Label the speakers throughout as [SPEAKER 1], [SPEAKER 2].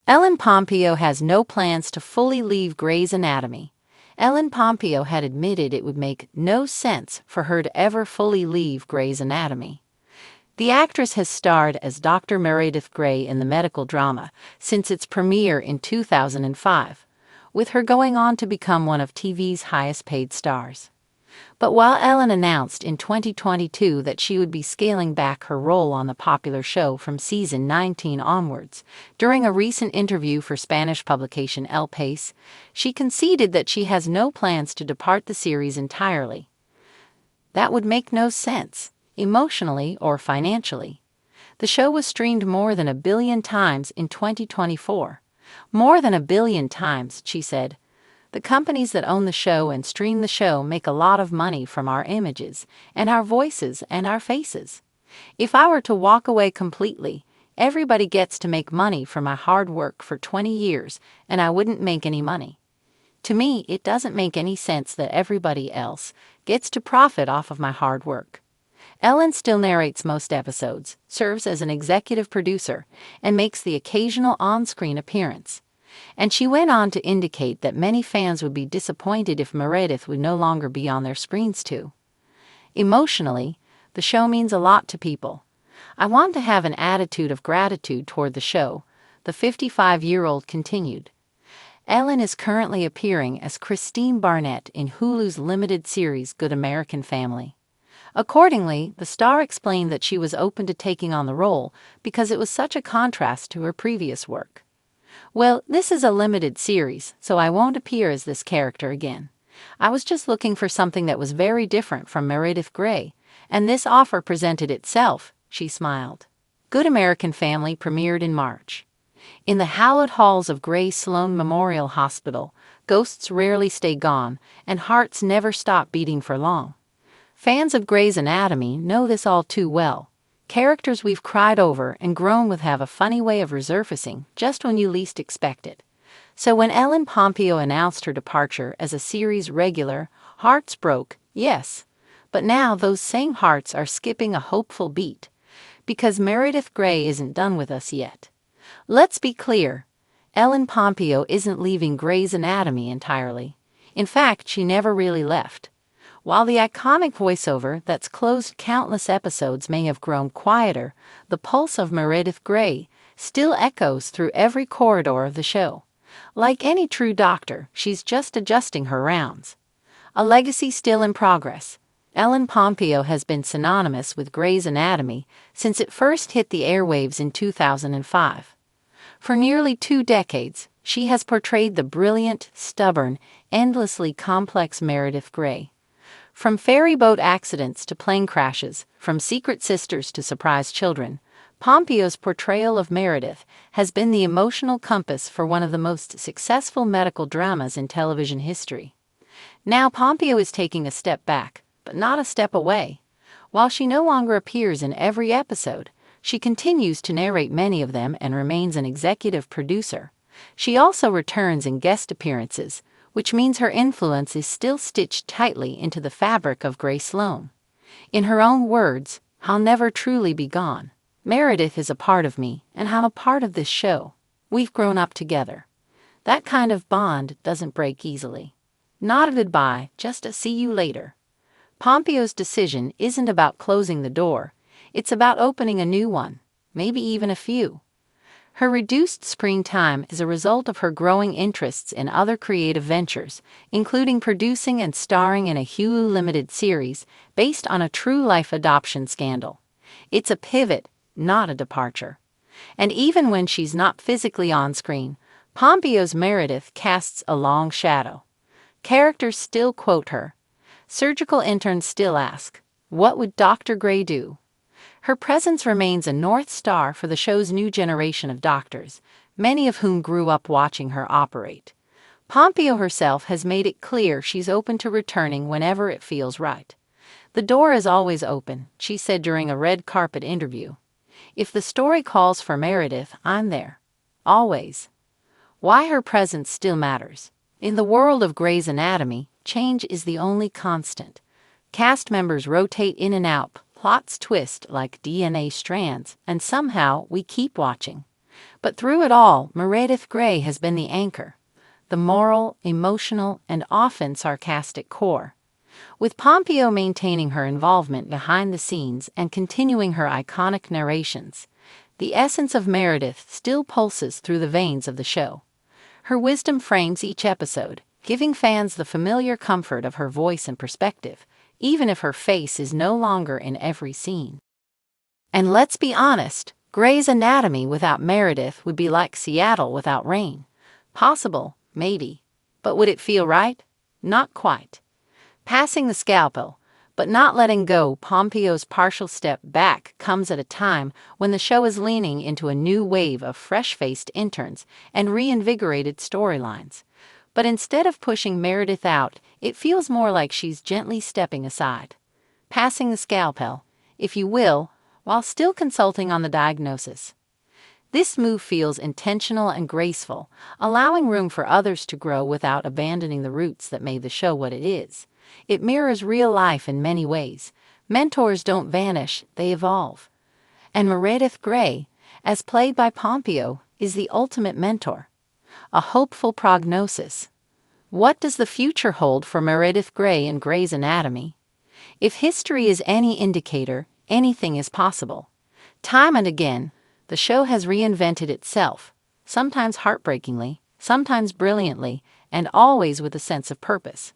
[SPEAKER 1] Ellen Pompeo has no plans to fully leave Grey's Anatomy. Ellen Pompeo had admitted it would make no sense for her to ever fully leave Grey's Anatomy. The actress has starred as Dr. Meredith Grey in the medical drama since its premiere in 2005, with her going on to become one of TV's highest-paid stars. But while Ellen announced in 2022 that she would be scaling back her role on the popular show from season 19 onwards, during a recent interview for Spanish publication El País, she conceded that she has no plans to depart the series entirely. That would make no sense, emotionally or financially. The show was streamed more than 1 billion times in 2024. More than 1 billion times, she said. The companies that own the show and stream the show make a lot of money from our images, and our voices and our faces. If I were to walk away completely, everybody gets to make money from my hard work for 20 years, and I wouldn't make any money. To me, it doesn't make any sense that everybody else gets to profit off of my hard work. Ellen still narrates most episodes, serves as an executive producer, and makes the occasional on-screen appearance. And she went on to indicate that many fans would be disappointed if Meredith would no longer be on their screens too. Emotionally, the show means a lot to people. I want to have an attitude of gratitude toward the show, the 55-year-old continued. Ellen is currently appearing as Christine Barnett in Hulu's limited series Good American Family. Accordingly, the star explained that she was open to taking on the role because it was such a contrast to her previous work. Well, this is a limited series, so I won't appear as this character again. I was just looking for something that was very different from Meredith Grey, and this offer presented itself, she smiled. Good American Family premiered in March. In the hallowed halls of Grey Sloan Memorial Hospital, ghosts rarely stay gone, and hearts never stop beating for long. Fans of Grey's Anatomy know this all too well. Characters we've cried over and grown with have a funny way of resurfacing just when you least expect it. So when Ellen Pompeo announced her departure as a series regular, hearts broke, yes. But now those same hearts are skipping a hopeful beat. Because Meredith Grey isn't done with us yet. Let's be clear. Ellen Pompeo isn't leaving Grey's Anatomy entirely. In fact, she never really left. While the iconic voiceover that's closed countless episodes may have grown quieter, the pulse of Meredith Grey still echoes through every corridor of the show. Like any true doctor, she's just adjusting her rounds. A legacy still in progress. Ellen Pompeo has been synonymous with Grey's Anatomy since it first hit the airwaves in 2005. For nearly 2 decades, she has portrayed the brilliant, stubborn, endlessly complex Meredith Grey. From ferry boat accidents to plane crashes, from secret sisters to surprise children, Pompeo's portrayal of Meredith has been the emotional compass for one of the most successful medical dramas in television history. Now Pompeo is taking a step back, but not a step away. While she no longer appears in every episode, she continues to narrate many of them and remains an executive producer. She also returns in guest appearances, which means her influence is still stitched tightly into the fabric of Grey Sloan. In her own words, "I'll never truly be gone. Meredith is a part of me, and I'm a part of this show. We've grown up together. That kind of bond doesn't break easily. Not a goodbye, just a see you later." Pompeo's decision isn't about closing the door, it's about opening a new one, maybe even a few. Her reduced screen time is a result of her growing interests in other creative ventures, including producing and starring in a Hulu limited series based on a true-life adoption scandal. It's a pivot, not a departure. And even when she's not physically on screen, Pompeo's Meredith casts a long shadow. Characters still quote her. Surgical interns still ask, "What would Dr. Grey do?" Her presence remains a North Star for the show's new generation of doctors, many of whom grew up watching her operate. Pompeo herself has made it clear she's open to returning whenever it feels right. "The door is always open," she said during a red carpet interview. "If the story calls for Meredith, I'm there. Always." Why her presence still matters. In the world of Grey's Anatomy, change is the only constant. Cast members rotate in and out, plots twist like DNA strands, and somehow we keep watching. But through it all, Meredith Grey has been the anchor, the moral, emotional, and often sarcastic core. With Pompeo maintaining her involvement behind the scenes and continuing her iconic narrations, the essence of Meredith still pulses through the veins of the show. Her wisdom frames each episode, giving fans the familiar comfort of her voice and perspective, even if her face is no longer in every scene. And let's be honest, Grey's Anatomy without Meredith would be like Seattle without rain. Possible, maybe. But would it feel right? Not quite. Passing the scalpel, but not letting go, Pompeo's partial step back comes at a time when the show is leaning into a new wave of fresh-faced interns and reinvigorated storylines. But instead of pushing Meredith out, it feels more like she's gently stepping aside. Passing the scalpel, if you will, while still consulting on the diagnosis. This move feels intentional and graceful, allowing room for others to grow without abandoning the roots that made the show what it is. It mirrors real life in many ways. Mentors don't vanish, they evolve. And Meredith Grey, as played by Pompeo, is the ultimate mentor. A hopeful prognosis. What does the future hold for Meredith Grey in Grey's Anatomy? If history is any indicator, anything is possible. Time and again, the show has reinvented itself, sometimes heartbreakingly, sometimes brilliantly, and always with a sense of purpose.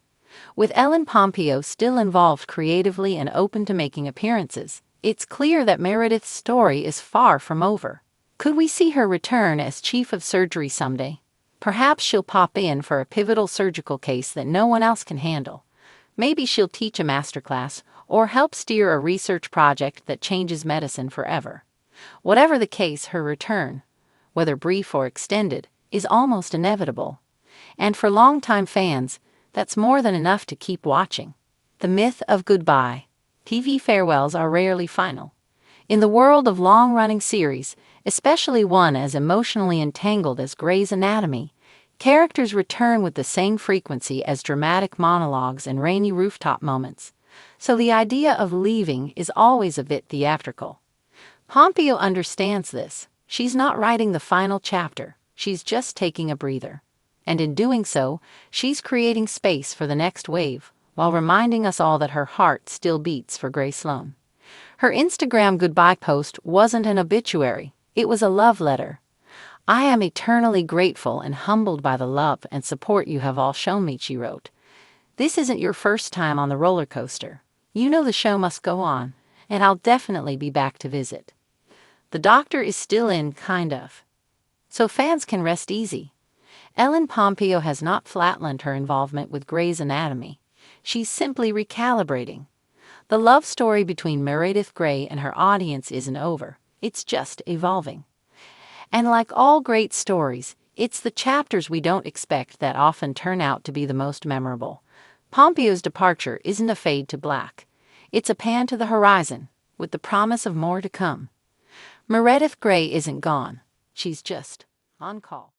[SPEAKER 1] With Ellen Pompeo still involved creatively and open to making appearances, it's clear that Meredith's story is far from over. Could we see her return as chief of surgery someday? Perhaps she'll pop in for a pivotal surgical case that no one else can handle. Maybe she'll teach a masterclass or help steer a research project that changes medicine forever. Whatever the case, her return, whether brief or extended, is almost inevitable. And for longtime fans, that's more than enough to keep watching. The myth of goodbye. TV farewells are rarely final. In the world of long-running series, especially one as emotionally entangled as Grey's Anatomy, characters return with the same frequency as dramatic monologues and rainy rooftop moments. So the idea of leaving is always a bit theatrical. Pompeo understands this. She's not writing the final chapter, she's just taking a breather. And in doing so, she's creating space for the next wave, while reminding us all that her heart still beats for Grey Sloan. Her Instagram goodbye post wasn't an obituary, it was a love letter. "I am eternally grateful and humbled by the love and support you have all shown me," she wrote. "This isn't your first time on the roller coaster. You know the show must go on, and I'll definitely be back to visit. The doctor is still in, kind of. So fans can rest easy." Ellen Pompeo has not flatlined her involvement with Grey's Anatomy. She's simply recalibrating. The love story between Meredith Grey and her audience isn't over. It's just evolving. And like all great stories, it's the chapters we don't expect that often turn out to be the most memorable. Pompeo's departure isn't a fade to black. It's a pan to the horizon, with the promise of more to come. Meredith Grey isn't gone. She's just on call.